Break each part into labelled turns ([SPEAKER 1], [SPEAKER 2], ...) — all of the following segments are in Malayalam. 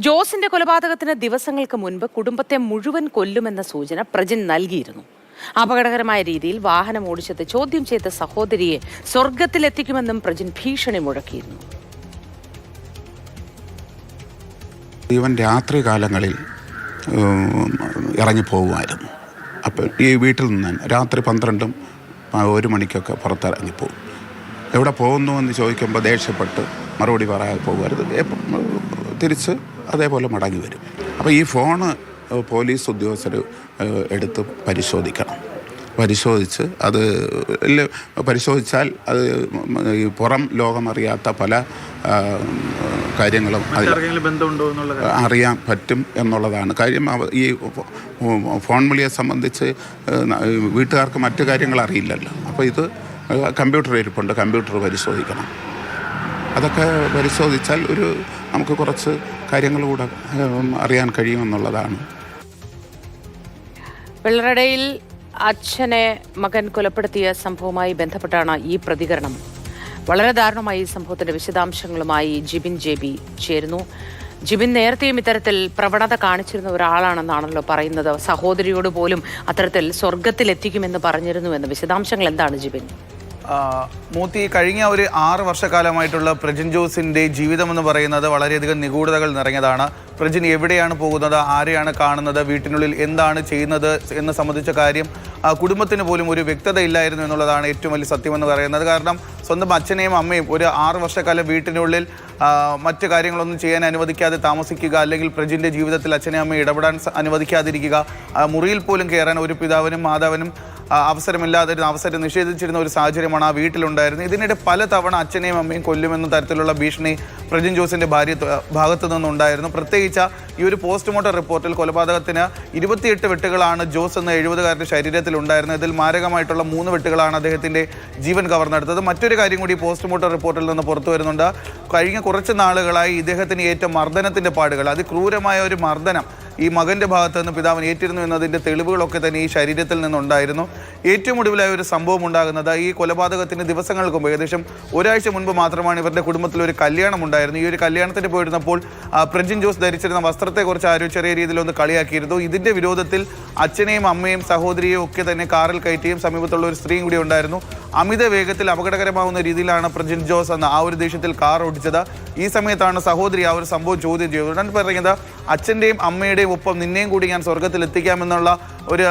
[SPEAKER 1] ജോസിന്റെ കൊലപാതകത്തിന് ദിവസങ്ങൾക്ക് മുൻപ് കുടുംബത്തെ മുഴുവൻ കൊല്ലുമെന്ന സൂചന പ്രജിൻ നൽകിയിരുന്നു. അപകടകരമായ രീതിയിൽ വാഹനം ഓടിച്ചത് ചോദ്യം ചെയ്ത സഹോദരിയെ സ്വർഗത്തിലെത്തിക്കുമെന്നും പ്രജിൻ ഭീഷണി മുഴക്കിയിരുന്നു.
[SPEAKER 2] ഇവൻ രാത്രി കാലങ്ങളിൽ ഇറങ്ങിപ്പോകുമായിരുന്നു. അപ്പോൾ ഈ വീട്ടിൽ നിന്ന് രാത്രി 12-1 മണിക്കൊക്കെ പുറത്തിറങ്ങിപ്പോകും. എവിടെ പോകുന്നുവെന്ന് ചോദിക്കുമ്പോൾ ദേഷ്യപ്പെട്ട് മറുപടി പറയാതെ പോകുമായിരുന്നു. തിരിച്ച് അതേപോലെ മടങ്ങി വരും. അപ്പോൾ ഈ ഫോണ് പോലീസ് ഉദ്യോഗസ്ഥർ എടുത്ത് പരിശോധിച്ച് അത് പരിശോധിച്ചാൽ അത് ഈ പുറം ലോകമറിയാത്ത പല കാര്യങ്ങളും അറിയാൻ പറ്റും എന്നുള്ളതാണ് കാര്യം. ഈ ഫോൺ വിളിയെ സംബന്ധിച്ച് വീട്ടുകാർക്ക് മറ്റു കാര്യങ്ങൾ അറിയില്ലല്ലോ. അപ്പോൾ ഇത് കമ്പ്യൂട്ടർ ഇരിപ്പുണ്ട്, കമ്പ്യൂട്ടർ പരിശോധിക്കണം. അതൊക്കെ പരിശോധിച്ചാൽ നമുക്ക് കുറച്ച് കാര്യങ്ങൾ കൂടെ അറിയാൻ കഴിയുമെന്നുള്ളതാണ്.
[SPEAKER 1] വെള്ളറടയിൽ അച്ഛനെ മകൻ കൊലപ്പെടുത്തിയ സംഭവവുമായി ബന്ധപ്പെട്ടാണ് ഈ പ്രതികരണം. വളരെ ദാരുണമായി ഈ സംഭവത്തിന്റെ വിശദാംശങ്ങളുമായി ജിബിൻ JB ചേരുന്നു. ജിബിൻ, നേരത്തെയും ഇത്തരത്തിൽ പ്രവണത കാണിച്ചിരുന്ന ഒരാളാണെന്നാണല്ലോ പറയുന്നത്. സഹോദരിയോട് പോലും അത്തരത്തിൽ സ്വർഗത്തിലെത്തിക്കുമെന്ന് പറഞ്ഞിരുന്നുവെന്ന്. വിശദാംശങ്ങൾ എന്താണ് ജിബിൻ?
[SPEAKER 3] മൂത്തി, കഴിഞ്ഞ ഒരു 6 വർഷക്കാലമായിട്ടുള്ള പ്രജിൻ ജോസിൻ്റെ ജീവിതം എന്ന് പറയുന്നത് വളരെയധികം നിഗൂഢതകൾ നിറഞ്ഞതാണ്. പ്രജിൻ എവിടെയാണ് പോകുന്നത്, ആരെയാണ് കാണുന്നത്, വീട്ടിനുള്ളിൽ എന്താണ് ചെയ്യുന്നത് എന്ന് സംബന്ധിച്ച കാര്യം കുടുംബത്തിന് പോലും ഒരു വ്യക്തത ഇല്ലായിരുന്നു എന്നുള്ളതാണ് ഏറ്റവും വലിയ സത്യമെന്ന് പറയുന്നത്. കാരണം സ്വന്തം അച്ഛനെയും അമ്മയും ഒരു 6 വർഷക്കാലം വീട്ടിനുള്ളിൽ മറ്റു കാര്യങ്ങളൊന്നും ചെയ്യാൻ അനുവദിക്കാതെ താമസിക്കുക, അല്ലെങ്കിൽ പ്രജിൻ്റെ ജീവിതത്തിൽ അച്ഛനെയും അമ്മയും ഇടപെടാൻ അനുവദിക്കാതിരിക്കുക, മുറിയിൽ പോലും കയറാൻ ഒരു പിതാവിനും മാതാവിനും അവസരം നിഷേധിച്ചിരുന്ന ഒരു സാഹചര്യമാണ് ആ വീട്ടിലുണ്ടായിരുന്നത്. ഇതിനിടെ പലതവണ അച്ഛനെയും അമ്മയും കൊല്ലുമെന്ന തരത്തിലുള്ള ഭീഷണി പ്രജിൻ ജോസിൻ്റെ ഭാഗത്തു നിന്നുണ്ടായിരുന്നു. പ്രത്യേകിച്ച് ഈ ഒരു പോസ്റ്റ്മോർട്ടം റിപ്പോർട്ടിൽ കൊലപാതകത്തിന് 28 വെട്ടുകളാണ് ജോസ് എന്ന 70-കാരൻ്റെ ശരീരത്തിൽ ഉണ്ടായിരുന്നത്. ഇതിൽ മാരകമായിട്ടുള്ള 3 വെട്ടുകളാണ് അദ്ദേഹത്തിൻ്റെ ജീവൻ കവർന്നെടുത്തത്. മറ്റൊരു കാര്യം കൂടി പോസ്റ്റ്മോർട്ടം റിപ്പോർട്ടിൽ നിന്ന് പുറത്തു വരുന്നുണ്ട്. കഴിഞ്ഞ കുറച്ച് നാളുകളായി ഇദ്ദേഹത്തിന് ഏറ്റ മർദ്ദനത്തിൻ്റെ പാടുകൾ, അതിക്രൂരമായ ഒരു മർദ്ദനം ഈ മകൻ്റെ ഭാഗത്ത് നിന്ന് പിതാവിന് ഏറ്റിരുന്നു എന്നതിൻ്റെ തെളിവുകളൊക്കെ തന്നെ ഈ ശരീരത്തിൽ നിന്നുണ്ടായിരുന്നു. ഏറ്റവും ഒടുവിലായ ഒരു സംഭവം ഉണ്ടാകുന്നത് ഈ കൊലപാതകത്തിന് ദിവസങ്ങൾക്ക് മുമ്പ്, ഏകദേശം ഒരാഴ്ച മുൻപ് മാത്രമാണ് ഇവരുടെ കുടുംബത്തിൽ ഒരു കല്യാണം ഉണ്ടായിരുന്നു. ഈ ഒരു കല്യാണത്തിന് പോയിരുന്നപ്പോൾ പ്രജിൻ ജോസ് ധരിച്ചിരുന്ന വസ്ത്രത്തെക്കുറിച്ച് ആരും ചെറിയ രീതിയിലൊന്ന് കളിയാക്കിയിരുന്നു. ഇതിൻ്റെ വിരോധത്തിൽ അച്ഛനെയും അമ്മയും സഹോദരിയെയും ഒക്കെ തന്നെ കാറിൽ കയറ്റിയും സമീപത്തുള്ള ഒരു സ്ത്രീയും കൂടി ഉണ്ടായിരുന്നു. അമിത വേഗത്തിൽ അപകടകരമാവുന്ന രീതിയിലാണ് പ്രജിൻ ജോസ് എന്ന ആ ഒരു ദേഷ്യത്തിൽ കാർ ഓടിച്ചത്. ഈ സമയത്താണ് സഹോദരി ആ ഒരു സംഭവം ചോദ്യം ചെയ്തത്. ഉടൻ പറയുന്നത് അച്ഛൻ്റെയും അമ്മയുടെയും ഒപ്പം നിന്നെയും കൂടി ഞാൻ സ്വർഗത്തിൽ എത്തിക്കാമെന്നുള്ള ഒരു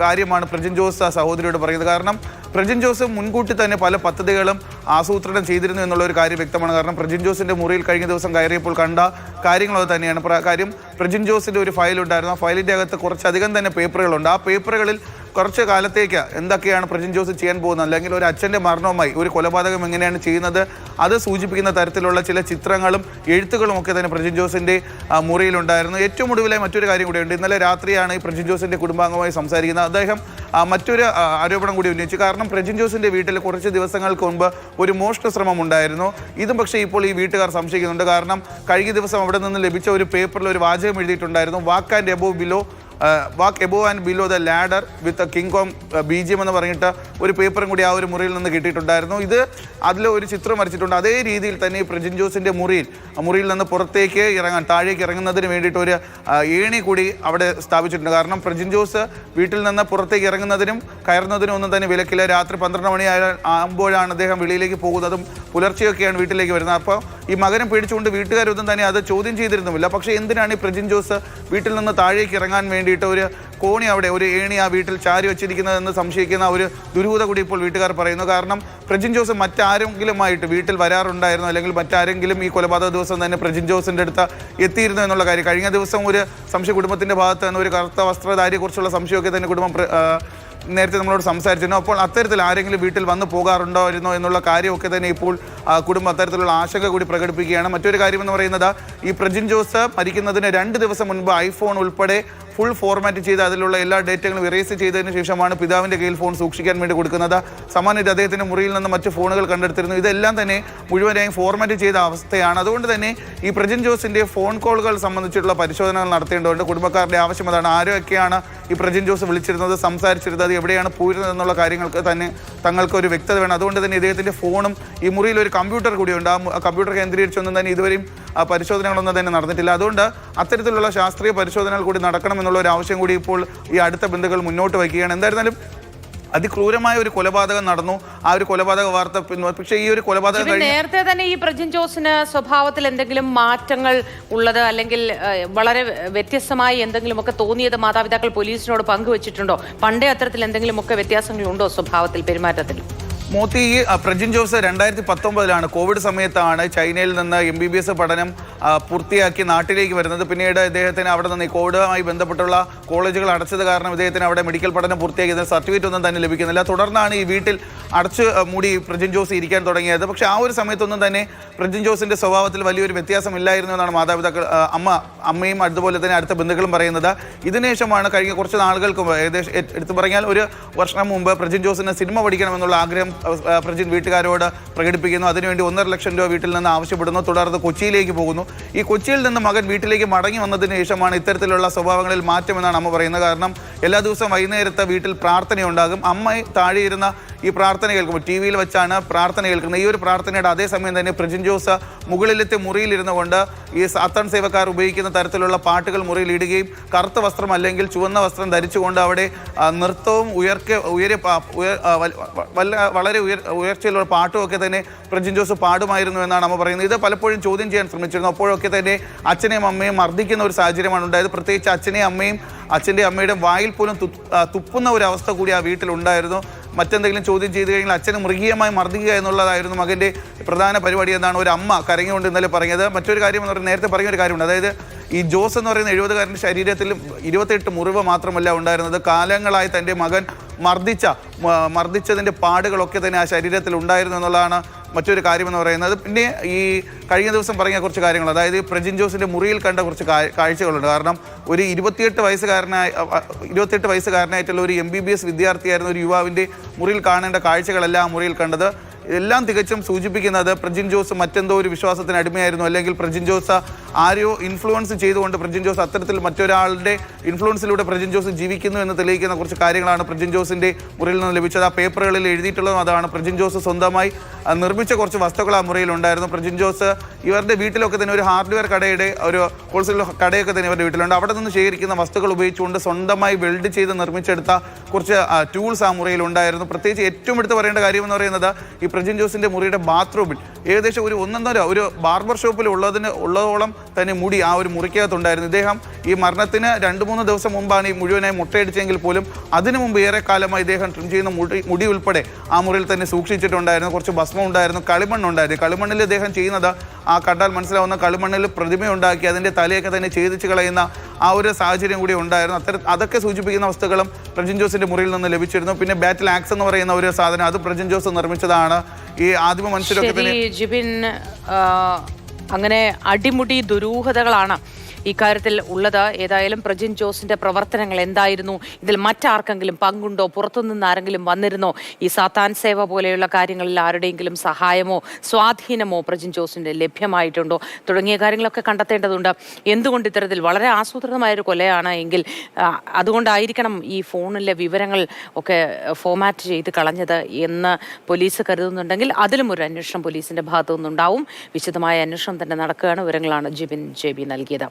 [SPEAKER 3] കാര്യമാണ് പ്രജിൻ ജോസ് സഹോദരിയോട് പറയുന്നത്. കാരണം പ്രജിൻ ജോസ് മുൻകൂട്ടി തന്നെ പല പദ്ധതികളും ആസൂത്രണം ചെയ്തിരുന്നു എന്നുള്ള ഒരു കാര്യം വ്യക്തമാണ്. കാരണം പ്രജിൻ ജോസിൻ്റെ മുറിയിൽ കഴിഞ്ഞ ദിവസം കയറിയപ്പോൾ കണ്ട കാര്യങ്ങളത് തന്നെയാണ്. കാര്യം പ്രജിൻ ജോസിൻ്റെ ഒരു ഫയൽ ഉണ്ടായിരുന്നു. ആ ഫയലിൻ്റെ അകത്ത് കുറച്ചധികം തന്നെ പേപ്പറുകളുണ്ട്. ആ പേപ്പറുകളിൽ കുറച്ച് കാലത്തേക്ക് എന്തൊക്കെയാണ് പ്രജിൻ ജോസ് ചെയ്യാൻ പോകുന്നത്, അല്ലെങ്കിൽ ഒരു അച്ഛൻ്റെ മരണവുമായി ഒരു കൊലപാതകം എങ്ങനെയാണ് ചെയ്യുന്നത് അത് സൂചിപ്പിക്കുന്ന തരത്തിലുള്ള ചില ചിത്രങ്ങളും എഴുത്തുകളും ഒക്കെ തന്നെ പ്രജിൻ ജോസിൻ്റെ മുറിയിലുണ്ടായിരുന്നു. ഏറ്റവും ഒടുവിലായി മറ്റൊരു കാര്യം കൂടിയുണ്ട്. ഇന്നലെ രാത്രിയാണ് ഈ പ്രജിൻ ജോസിൻ്റെ കുടുംബാംഗമായി സംസാരിക്കുന്നത്. അദ്ദേഹം മറ്റൊരു ആരോപണം കൂടി ഉന്നയിച്ചു. കാരണം പ്രജിൻ ജോസിൻ്റെ വീട്ടിൽ കുറച്ച് ദിവസങ്ങൾക്ക് മുൻപ് ഒരു മോഷണ ശ്രമം ഉണ്ടായിരുന്നു. ഇതും പക്ഷേ ഇപ്പോൾ ഈ വീട്ടുകാർ സംശയിക്കുന്നുണ്ട്. കാരണം കഴിഞ്ഞ ദിവസം അവിടെ നിന്ന് ലഭിച്ച ഒരു പേപ്പറിൽ ഒരു വാചകം എഴുതിയിട്ടുണ്ടായിരുന്നു, walk above and below the ladder with King Kong BGM എന്ന് പറഞ്ഞിട്ട് ഒരു പേപ്പറും കൂടി ആ ഒരു മുറിയിൽ നിന്ന് കിട്ടിയിട്ടുണ്ടായിരുന്നു. അതിൽ ഒരു ചിത്രം വരച്ചിട്ടുണ്ട്. അതേ രീതിയിൽ തന്നെ പ്രജിൻ ജോസിൻ്റെ മുറിയിൽ നിന്ന് പുറത്തേക്ക് താഴേക്ക് ഇറങ്ങുന്നതിന് വേണ്ടിയിട്ട് ഒരു ഏണി കൂടി അവിടെ സ്ഥാപിച്ചിട്ടുണ്ട്. കാരണം പ്രജിൻ ജോസ് വീട്ടിൽ നിന്ന് പുറത്തേക്ക് ഇറങ്ങുന്നതിനും കയറുന്നതിനും ഒന്നും തന്നെ വിലക്കില്ല. രാത്രി 12 മണി ആകുമ്പോഴാണ് അദ്ദേഹം വെളിയിലേക്ക് പോകുന്നതും പുലർച്ചെയൊക്കെയാണ് വീട്ടിലേക്ക് വരുന്നത്. അപ്പോൾ ഈ മകനെ പേടിച്ചുകൊണ്ട് വീട്ടുകാരൊന്നും തന്നെ അത് ചോദ്യം ചെയ്തിരുന്നുമില്ല. പക്ഷേ എന്തിനാണ് ഈ പ്രജിൻ ജോസ് വീട്ടിൽ നിന്ന് താഴേക്ക് ഇറങ്ങാൻ വേണ്ടിയിട്ട് ഒരു കോണി, അവിടെ ഒരു ഏണി ആ വീട്ടിൽ ചാരി വെച്ചിരിക്കുന്നതെന്ന് സംശയിക്കുന്ന ഒരു ദുരൂഹത കൂടി ഇപ്പോൾ വീട്ടുകാർ പറയുന്നു. കാരണം പ്രജിൻ ജോസ് മറ്റാരെങ്കിലുമായിട്ട് വീട്ടിൽ വരാറുണ്ടായിരുന്നു, അല്ലെങ്കിൽ മറ്റാരെങ്കിലും ഈ കൊലപാതക ദിവസം തന്നെ പ്രജിൻ ജോസിൻ്റെ അടുത്ത് എത്തിയിരുന്നു എന്നുള്ള കാര്യം. കഴിഞ്ഞ ദിവസം ഒരു സംശയം കുടുംബത്തിൻ്റെ ഭാഗത്ത് നിന്ന് ഒരു കറുത്ത വസ്ത്രധാരിയെക്കുറിച്ചുള്ള സംശയമൊക്കെ തന്നെ കുടുംബം നേരത്തെ നമ്മളോട് സംസാരിച്ചിരുന്നു. അപ്പോൾ അത്തരത്തിൽ ആരെങ്കിലും വീട്ടിൽ വന്ന് പോകാറുണ്ടായിരുന്നോ എന്നുള്ള കാര്യമൊക്കെ തന്നെ ഇപ്പോൾ കുടുംബം അത്തരത്തിലുള്ള ആശങ്ക കൂടി പ്രകടിപ്പിക്കുകയാണ്. മറ്റൊരു കാര്യമെന്ന് പറയുന്നത്, ഈ പ്രജിൻ ജോസ് മരിക്കുന്നതിന് 2 ദിവസം മുൻപ് ഐഫോൺ ഉൾപ്പെടെ ഫുൾ ഫോർമാറ്റ് ചെയ്ത് അതിലുള്ള എല്ലാ ഡേറ്റകളും ഇറേസ് ചെയ്തതിന് ശേഷമാണ് പിതാവിൻ്റെ കയ്യിൽ ഫോൺ സൂക്ഷിക്കാൻ വേണ്ടി കൊടുക്കുന്നത്. സമാനമായിട്ട് അദ്ദേഹത്തിൻ്റെ മുറിയിൽ നിന്ന് മറ്റ് ഫോണുകൾ കണ്ടെടുത്തിരുന്നു. ഇതെല്ലാം തന്നെ മുഴുവനായും ഫോർമാറ്റ് ചെയ്ത അവസ്ഥയാണ്. അതുകൊണ്ട് തന്നെ ഈ പ്രജിൻ ജോസിൻ്റെ ഫോൺ കോളുകൾ സംബന്ധിച്ചിട്ടുള്ള പരിശോധനകൾ നടത്തേണ്ടതുണ്ട്. കുടുംബക്കാരുടെ ആവശ്യം അതാണ്. ആരൊക്കെയാണ് ഈ പ്രജിൻ ജോസ് വിളിച്ചിരുന്നത്, സംസാരിച്ചിരുന്നത്, എവിടെയാണ് പോയിരുന്നത് എന്നുള്ള കാര്യങ്ങൾക്ക് തന്നെ തങ്ങൾക്ക് ഒരു വ്യക്തത വേണം. അതുകൊണ്ട് തന്നെ ഇദ്ദേഹത്തിൻ്റെ ഫോണും ഈ മുറിയിൽ ഒരു കമ്പ്യൂട്ടർ കൂടിയുണ്ട്. ആ കമ്പ്യൂട്ടർ കേന്ദ്രീകരിച്ചൊന്നും തന്നെ ഇതുവരെയും പരിശോധനകളൊന്നും തന്നെ നടന്നിട്ടില്ല. അതുകൊണ്ട് അത്തരത്തിലുള്ള ശാസ്ത്രീയ പരിശോധനകൾ കൂടി നടക്കണം എന്നുള്ള ഒരു ആവശ്യം കൂടി ഇപ്പോൾ ഈ അടുത്ത ബന്ധുക്കൾ മുന്നോട്ട് വയ്ക്കുകയാണ്. എന്തായിരുന്നാലും അതിക്രൂരമായ ഒരു കൊലപാതകം നടന്നു. ആ ഒരു കൊലപാതക വാർത്ത പക്ഷേ ഈ ഒരു കൊലപാതകം
[SPEAKER 1] നേരത്തെ തന്നെ ഈ പ്രജിൻ ജോസിന് സ്വഭാവത്തിൽ എന്തെങ്കിലും മാറ്റങ്ങൾ ഉള്ളത് അല്ലെങ്കിൽ വളരെ വ്യത്യസ്തമായി എന്തെങ്കിലുമൊക്കെ തോന്നിയത് മാതാപിതാക്കൾ പോലീസിനോട് പങ്കുവച്ചിട്ടുണ്ടോ? പണ്ടേ അത്തരത്തിൽ എന്തെങ്കിലുമൊക്കെ വ്യത്യാസങ്ങളുണ്ടോ സ്വഭാവത്തിൽ, പെരുമാറ്റത്തിൽ?
[SPEAKER 3] മോത്തി, പ്രജിൻ ജോസ് 2019 കോവിഡ് സമയത്താണ് ചൈനയിൽ നിന്ന് MBBS പഠനം പൂർത്തിയാക്കി നാട്ടിലേക്ക് വരുന്നത്. പിന്നീട് ഇദ്ദേഹത്തിന് അവിടെ നിന്ന് കോവിഡുമായി ബന്ധപ്പെട്ടുള്ള കോളേജുകൾ അടച്ചത് കാരണം ഇദ്ദേഹത്തിന് അവിടെ മെഡിക്കൽ പഠനം പൂർത്തിയാക്കിയത് സർട്ടിഫിക്കറ്റ് ഒന്നും തന്നെ ലഭിക്കുന്നില്ല. തുടർന്നാണ് ഈ വീട്ടിൽ അടച്ചു മൂടി പ്രജിൻ ജോസ് ഇരിക്കാൻ തുടങ്ങിയത്. പക്ഷേ ആ ഒരു സമയത്തൊന്നും തന്നെ പ്രജിൻ ജോസിന്റെ സ്വഭാവത്തിൽ വലിയൊരു വ്യത്യാസമില്ലായിരുന്നു എന്നാണ് മാതാപിതാക്കൾ, അമ്മയും അതുപോലെ തന്നെ അടുത്ത ബന്ധുക്കളും പറയുന്നത്. ഇതിനുശേഷമാണ് കഴിഞ്ഞ കുറച്ച് നാളുകൾക്ക് ഏകദേശം എടുത്തു പറഞ്ഞാൽ ഒരു വർഷം മുമ്പ് പ്രജിൻ ജോസിന് സിനിമ പഠിക്കണമെന്നുള്ള ആഗ്രഹം പ്രജിൻ വീട്ടുകാരോട് പ്രകടിപ്പിക്കുന്നു. അതിനുവേണ്ടി 1.5 ലക്ഷം രൂപ വീട്ടിൽ നിന്ന് ആവശ്യപ്പെടുന്നു. തുടർന്ന് കൊച്ചിയിലേക്ക് പോകുന്നു. ഈ കൊച്ചിയിൽ നിന്ന് മകൻ വീട്ടിലേക്ക് മടങ്ങി വന്നതിന് ശേഷമാണ് ഇത്തരത്തിലുള്ള സ്വഭാവങ്ങളിൽ മാറ്റമെന്നാണ് അമ്മ പറയുന്നത്. കാരണം എല്ലാ ദിവസവും വൈകുന്നേരത്തെ വീട്ടിൽ പ്രാർത്ഥനയുണ്ടാകും. അമ്മ താഴെ ഇരുന്ന ഈ പ്രാർത്ഥന കേൾക്കുമ്പോൾ TV യിൽ വെച്ചാണ് പ്രാർത്ഥന കേൾക്കുന്നത്. ഈ ഒരു പ്രാർത്ഥനയുടെ അതേസമയം തന്നെ പ്രജിൻ ജോസ് മുകളിലത്തെ മുറിയിലിരുന്നു കൊണ്ട് ഈ സാത്താൻ സേവക്കാർ ഉപയോഗിക്കുന്ന തരത്തിലുള്ള പാട്ടുകൾ മുറിയിൽ ഇടുകയും കറുത്ത വസ്ത്രം അല്ലെങ്കിൽ ചുവന്ന വസ്ത്രം ധരിച്ചുകൊണ്ട് അവിടെ നൃത്തവും വളരെ ഉയർച്ചയിലുള്ള പാട്ടുമൊക്കെ തന്നെ പ്രജിൻ ജോസ് പാടുമായിരുന്നു എന്നാണ് അമ്മ പറയുന്നത്. ഇത് പലപ്പോഴും ചോദ്യം ചെയ്യാൻ ശ്രമിച്ചിരുന്നു. അപ്പോഴൊക്കെ തന്നെ അച്ഛനെയും അമ്മയും മർദ്ദിക്കുന്ന ഒരു സാഹചര്യമാണ് ഉണ്ടായത്. പ്രത്യേകിച്ച് അച്ഛനെയും അമ്മയും അച്ഛൻ്റെയും അമ്മയുടെ വായിൽ പോലും തുപ്പുന്ന ഒരു അവസ്ഥ കൂടി ആ വീട്ടിലുണ്ടായിരുന്നു. മറ്റെന്തെങ്കിലും ചോദ്യം ചെയ്തു കഴിഞ്ഞാൽ അച്ഛനെ മൃഗീയമായി മർദ്ദിക്കുക എന്നുള്ളതായിരുന്നു മകൻ്റെ പ്രധാന പരിപാടി എന്നാണ് ഒരു അമ്മ കരഞ്ഞുകൊണ്ട് ഇന്നലെ പറഞ്ഞത്. മറ്റൊരു കാര്യം എന്ന് പറഞ്ഞാൽ നേരത്തെ പറഞ്ഞൊരു കാര്യമുണ്ട്. അതായത് ഈ ജോസ് എന്ന് പറയുന്ന 70-കാരൻ്റെ ശരീരത്തിൽ 28 മുറിവ് മാത്രമല്ല ഉണ്ടായിരുന്നത്, കാലങ്ങളായി തൻ്റെ മകൻ മർദ്ദിച്ചതിൻ്റെ പാടുകളൊക്കെ തന്നെ ആ ശരീരത്തിൽ ഉണ്ടായിരുന്നു എന്നുള്ളതാണ് മറ്റൊരു കാര്യമെന്ന് പറയുന്നത്. പിന്നെ ഈ കഴിഞ്ഞ ദിവസം പറഞ്ഞ കുറച്ച് കാര്യങ്ങൾ, അതായത് പ്രജിൻ ജോസിൻ്റെ മുറിയിൽ കണ്ട കുറച്ച് കാഴ്ചകളുണ്ട്. കാരണം ഒരു 28 വയസ്സുകാരനായിട്ടുള്ള ഒരു MBBS വിദ്യാർത്ഥിയായിരുന്ന ഒരു യുവാവിൻ്റെ മുറിയിൽ കാണേണ്ട കാഴ്ചകളെല്ലാം ആ മുറിയിൽ കണ്ടത്. എല്ലാം തികച്ചും സൂചിപ്പിക്കുന്നത് പ്രജിൻ ജോസ് മറ്റെന്തോ ഒരു വിശ്വാസത്തിന് അടിമയായിരുന്നു, അല്ലെങ്കിൽ പ്രജിൻ ജോസ് ആരെയോ ഇൻഫ്ലുവൻസ് ചെയ്തുകൊണ്ട് പ്രജിൻ ജോസ് അത്തരത്തിൽ മറ്റൊരാളുടെ ഇൻഫ്ലുവൻസിലൂടെ പ്രജിൻ ജോസ് ജീവിക്കുന്നു എന്ന് തെളിയിക്കുന്ന കുറച്ച് കാര്യങ്ങളാണ് പ്രജിൻ ജോസിൻ്റെ മുറിയിൽ നിന്ന് ലഭിച്ചത്. ആ പേപ്പറുകളിൽ എഴുതിയിട്ടുള്ളതും അതാണ്. പ്രജിൻ ജോസ് സ്വന്തമായി നിർമ്മിച്ച കുറച്ച് വസ്തുക്കൾ ആ മുറിയിലുണ്ടായിരുന്നു. പ്രജിൻ ജോസ് ഇവരുടെ വീട്ടിലൊക്കെ തന്നെ ഒരു ഹാർഡ്വെയർ കടയുടെ ഒരു ഹോൾസെയിൽ കടയൊക്കെ തന്നെ ഇവരുടെ വീട്ടിലുണ്ട്. അവിടെ നിന്ന് ശേഖരിക്കുന്ന വസ്തുക്കൾ ഉപയോഗിച്ചുകൊണ്ട് സ്വന്തമായി വെൽഡ് ചെയ്ത് നിർമ്മിച്ചെടുത്ത കുറച്ച് ടൂൾസ് ആ മുറിയിലുണ്ടായിരുന്നു. പ്രത്യേകിച്ച് ഏറ്റവും എടുത്ത് പറയേണ്ട കാര്യമെന്ന് പറയുന്നത് ഈ പ്രജിൻ ജോസിൻ്റെ മുറിയുടെ ബാത്റൂമിൽ ഏകദേശം ഒരു 1.5 ഒരു ബാർബർ ഷോപ്പിൽ ഉള്ളതോളം തന്നെ മുടി ആ ഒരു മുറിക്കകത്തുണ്ടായിരുന്നു. ഇദ്ദേഹം ഈ മരണത്തിന് 2-3 ദിവസം മുമ്പാണ് ഈ മുഴുവനായി മുട്ടയടിച്ചെങ്കിൽ പോലും അതിനു മുമ്പ് ഏറെക്കാലമായി ഇദ്ദേഹം ട്രിം ചെയ്യുന്ന മുടി ഉൾപ്പെടെ ആ മുറിയിൽ തന്നെ സൂക്ഷിച്ചിട്ടുണ്ടായിരുന്നു. കുറച്ച് ഭസ്മം ഉണ്ടായിരുന്നു, കളിമണ്ണുണ്ടായിരുന്നു. കളിമണ്ണിൽ ഇദ്ദേഹം ചെയ്യുന്നത് ആ കണ്ടാൽ മനസ്സിലാവുന്ന കളിമണ്ണിൽ പ്രതിമയുണ്ടാക്കി അതിൻ്റെ തലയൊക്കെ തന്നെ ഛേദിച്ച് കളയുന്ന ആ ഒരു സാഹചര്യം കൂടി ഉണ്ടായിരുന്നു. അതൊക്കെ സൂചിപ്പിക്കുന്ന വസ്തുക്കളും പ്രജിൻ ജോസിൻ്റെ മുറിയിൽ നിന്ന് ലഭിച്ചിരുന്നു. പിന്നെ ബാറ്റിൽ ആക്സ് എന്ന് പറയുന്ന ഒരു സാധനം, അത് പ്രജിൻ ജോസ് നിർമ്മിച്ചതാണ്. ഈ ആദിമ മനുഷ്യരൊക്കെ തന്നെ
[SPEAKER 1] ജിബിൻ, അങ്ങനെ അടിമുടി ദുരൂഹതകളാണ് ഇക്കാര്യത്തിൽ ഉള്ളത്. ഏതായാലും പ്രജിൻ ജോസിന്റെ പ്രവർത്തനങ്ങൾ എന്തായിരുന്നു, ഇതിൽ മറ്റാർക്കെങ്കിലും പങ്കുണ്ടോ, പുറത്തുനിന്ന് ആരെങ്കിലും വന്നിരുന്നോ, ഈ സാത്താൻ സേവ പോലെയുള്ള കാര്യങ്ങളിൽ ആരുടെയെങ്കിലും സഹായമോ സ്വാധീനമോ പ്രജിൻ ജോസിന്റെ ലഭ്യമായിട്ടുണ്ടോ തുടങ്ങിയ കാര്യങ്ങളൊക്കെ കണ്ടെത്തേണ്ടതുണ്ട്. എന്തുകൊണ്ട് ഇത്തരത്തിൽ വളരെ ആസൂത്രിതമായൊരു കൊലയാണ് എങ്കിൽ അതുകൊണ്ടായിരിക്കണം ഈ ഫോണിലെ വിവരങ്ങൾ ഒക്കെ ഫോമാറ്റ് ചെയ്ത് കളഞ്ഞത് എന്ന് പോലീസ് കരുതുന്നുണ്ടെങ്കിൽ അതിലും ഒരു അന്വേഷണം പോലീസിന്റെ ഭാഗത്തു നിന്നുണ്ടാവും. വിശദമായ അന്വേഷണം തന്നെ നടക്കുകയാണ്. വിവരങ്ങളാണ് ജിബിൻ JB നൽകിയത്.